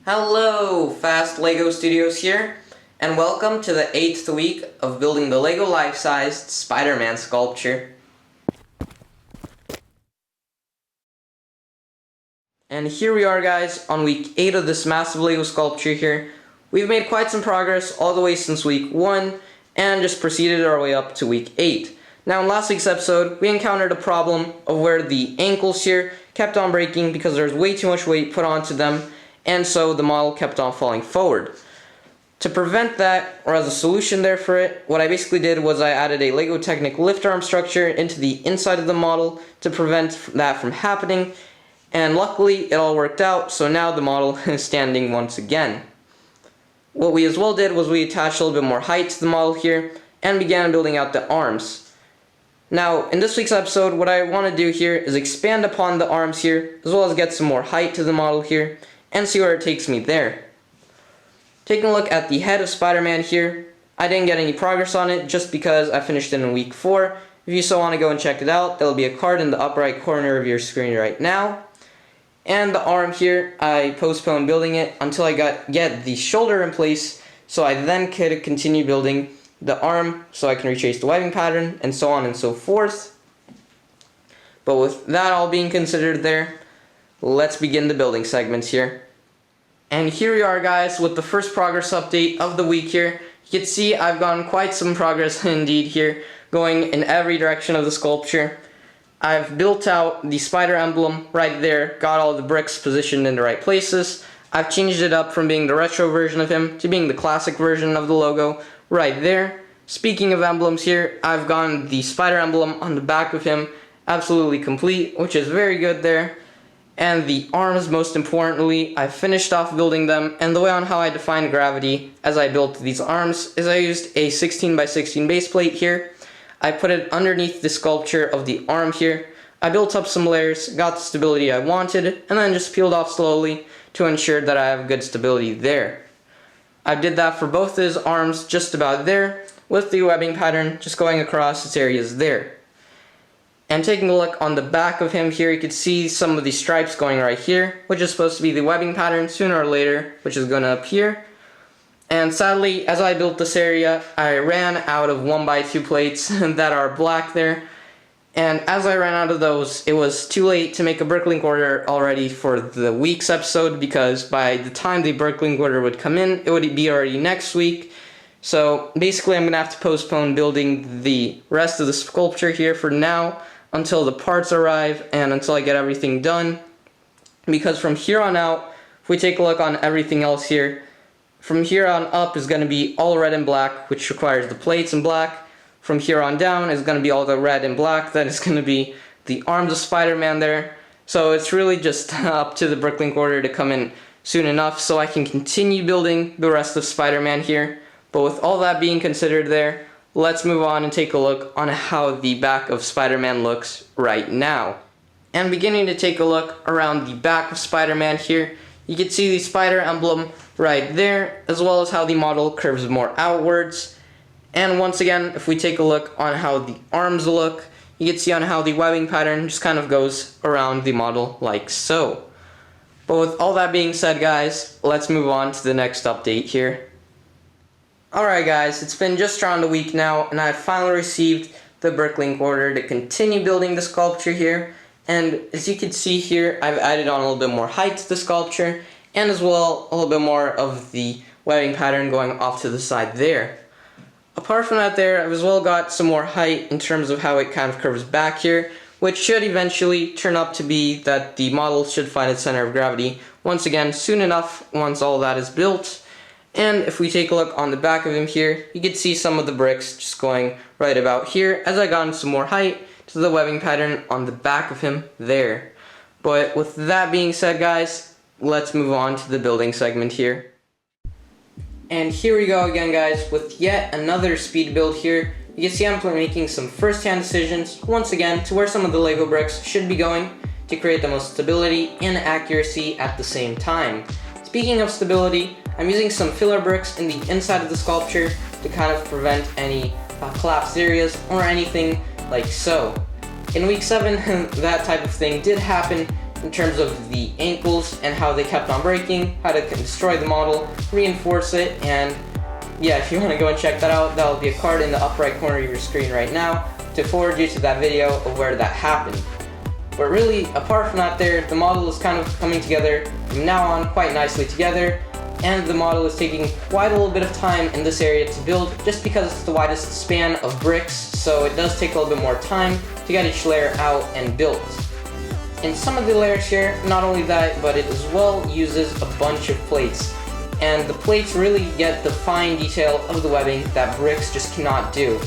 Hello, Fast Lego Studios here, and welcome to the 8th week of building the Lego life-sized Spider-Man sculpture. And here we are, guys, on week 8 of this massive Lego sculpture here. We've made quite some progress all the way since week 1, and just proceeded our way up to week 8. Now, in last week's episode, we encountered a problem of where the ankles here kept on breaking because there was way too much weight put onto them, and so the model kept on falling forward. To prevent that, or as a solution there for it, what I basically did was I added a Lego Technic lift arm structure into the inside of the model to prevent that from happening, and luckily it all worked out, so now the model is standing once again. What we as well did was we attached a little bit more height to the model here, and began building out the arms. Now, in this week's episode, what I want to do here is expand upon the arms here, as well as get some more height to the model here, and see where it takes me there. Taking a look at the head of Spider-Man here, I didn't get any progress on it just because I finished it in week 4. If you still want to go and check it out, there will be a card in the upper right corner of your screen right now. And the arm here, I postponed building it until I get the shoulder in place, so I then could continue building the arm so I can retrace the webbing pattern, and so on and so forth. But with that all being considered there, let's begin the building segments here. And here we are, guys, with the first progress update of the week here. You can see I've gotten quite some progress indeed here, going in every direction of the sculpture. I've built out the spider emblem right there, got all the bricks positioned in the right places. I've changed it up from being the retro version of him to being the classic version of the logo right there. Speaking of emblems here, I've gotten the spider emblem on the back of him absolutely complete, which is very good there. And the arms, most importantly, I finished off building them, and the way on how I defined gravity as I built these arms is I used a 16x16 base plate here. I put it underneath the sculpture of the arm here. I built up some layers, got the stability I wanted, and then just peeled off slowly to ensure that I have good stability there. I did that for both his arms just about there, with the webbing pattern just going across its areas there. And taking a look on the back of him here, you can see some of the stripes going right here, which is supposed to be the webbing pattern sooner or later, which is going to appear. And sadly, as I built this area, I ran out of 1x2 plates that are black there. And as I ran out of those, it was too late to make a bricklink order already for the week's episode, because by the time the bricklink order would come in, it would be already next week. So basically, I'm going to have to postpone building the rest of the sculpture here for now, until the parts arrive and until I get everything done, because from here on out, if we take a look on everything else here, from here on up is going to be all red and black, which requires the plates in black. From here on down is going to be all the red and black, that is going to be the arms of Spider-Man there. So it's really just up to the bricklink order to come in soon enough so I can continue building the rest of Spider-Man here. But with all that being considered there, let's move on and take a look on how the back of Spider-Man looks right now. And beginning to take a look around the back of Spider-Man here, you can see the spider emblem right there, as well as how the model curves more outwards. And once again, if we take a look on how the arms look, you can see on how the webbing pattern just kind of goes around the model like so. But with all that being said, guys, let's move on to the next update here. Alright, guys, it's been just around a week now, and I've finally received the bricklink order to continue building the sculpture here. And as you can see here, I've added on a little bit more height to the sculpture, and as well a little bit more of the webbing pattern going off to the side there. Apart from that there, I've as well got some more height in terms of how it kind of curves back here, which should eventually turn up to be that the model should find its center of gravity once again soon enough once all that is built. And if we take a look on the back of him here, you can see some of the bricks just going right about here as I got some more height to the webbing pattern on the back of him there. But with that being said, guys, let's move on to the building segment here. And here we go again, guys, with yet another speed build here. You can see I'm making some first-hand decisions once again to where some of the Lego bricks should be going to create the most stability and accuracy at the same time. Speaking of stability, I'm using some filler bricks in the inside of the sculpture to kind of prevent any collapsed areas or anything like so. In week 7, that type of thing did happen, in terms of the ankles and how they kept on breaking, how to destroy the model, reinforce it, and yeah, if you want to go and check that out, that'll be a card in the upper right corner of your screen right now to forward you to that video of where that happened. But really, apart from that there, the model is kind of coming together from now on quite nicely together, and the model is taking quite a little bit of time in this area to build just because it's the widest span of bricks, so it does take a little bit more time to get each layer out and built. In some of the layers here, not only that, but it as well uses a bunch of plates. And the plates really get the fine detail of the webbing that bricks just cannot do.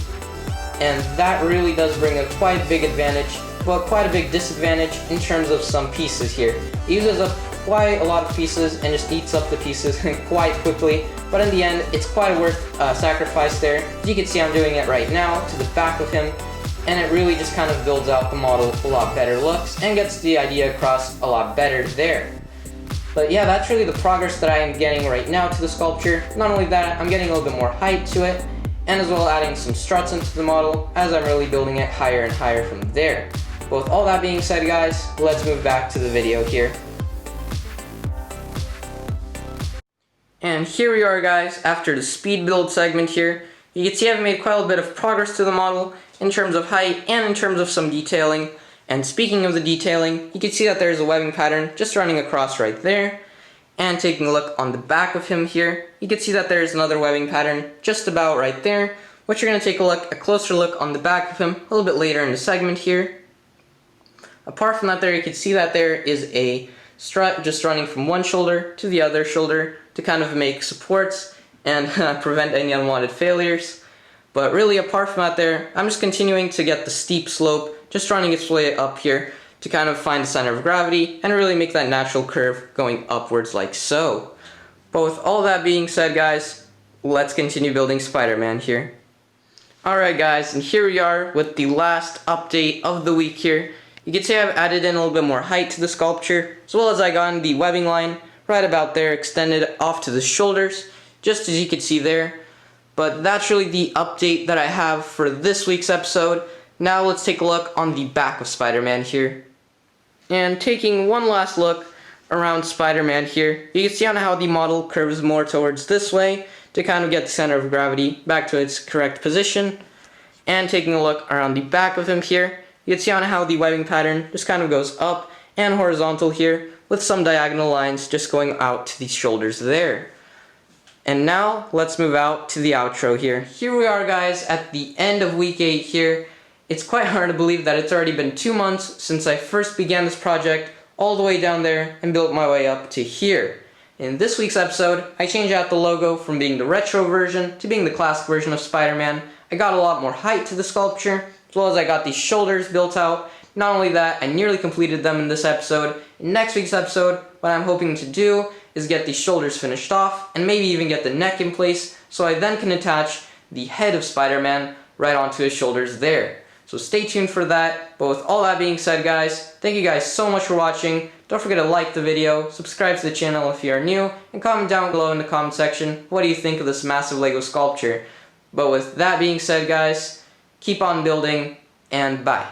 And that really does bring a quite big advantage, but quite a big disadvantage in terms of some pieces here. It uses up quite a lot of pieces and just eats up the pieces quite quickly, but in the end, it's quite worth sacrifice there. As you can see, I'm doing it right now to the back of him, and it really just kind of builds out the model a lot better looks and gets the idea across a lot better there. But yeah, that's really the progress that I am getting right now to the sculpture. Not only that, I'm getting a little bit more height to it, and as well adding some struts into the model as I'm really building it higher and higher from there. But with all that being said, guys, let's move back to the video here. And here we are, guys, after the speed build segment here. You can see I've made quite a bit of progress to the model in terms of height and in terms of some detailing. And speaking of the detailing, you can see that there's a webbing pattern just running across right there. And taking a look on the back of him here, you can see that there's another webbing pattern just about right there, which you're going to take a closer look on the back of him a little bit later in the segment here. Apart from that there, you can see that there is a strut just running from one shoulder to the other shoulder to kind of make supports and prevent any unwanted failures. But really, apart from that there, I'm just continuing to get the steep slope just running its way up here to kind of find the center of gravity and really make that natural curve going upwards like so. But with all that being said, guys, let's continue building Spider-Man here. Alright guys, and here we are with the last update of the week here. You can see I've added in a little bit more height to the sculpture, as well as I got the webbing line right about there extended off to the shoulders, just as you can see there. But that's really the update that I have for this week's episode. Now let's take a look on the back of Spider-Man here. And taking one last look around Spider-Man here, you can see on how the model curves more towards this way to kind of get the center of gravity back to its correct position. And taking a look around the back of him here, you can see on how the webbing pattern just kind of goes up and horizontal here with some diagonal lines just going out to the shoulders there. And now let's move out to the outro here. Here we are, guys, at the end of week 8 here. It's quite hard to believe that it's already been 2 months since I first began this project all the way down there and built my way up to here. In this week's episode, I changed out the logo from being the retro version to being the classic version of Spider-Man. I got a lot more height to the sculpture, as well as I got these shoulders built out. Not only that, I nearly completed them in this episode. In next week's episode, what I'm hoping to do is get these shoulders finished off and maybe even get the neck in place so I then can attach the head of Spider-Man right onto his shoulders there. So stay tuned for that. But with all that being said, guys, thank you guys so much for watching. Don't forget to like the video, subscribe to the channel if you are new, and comment down below in the comment section what do you think of this massive Lego sculpture. But with that being said, guys, keep on building, and bye.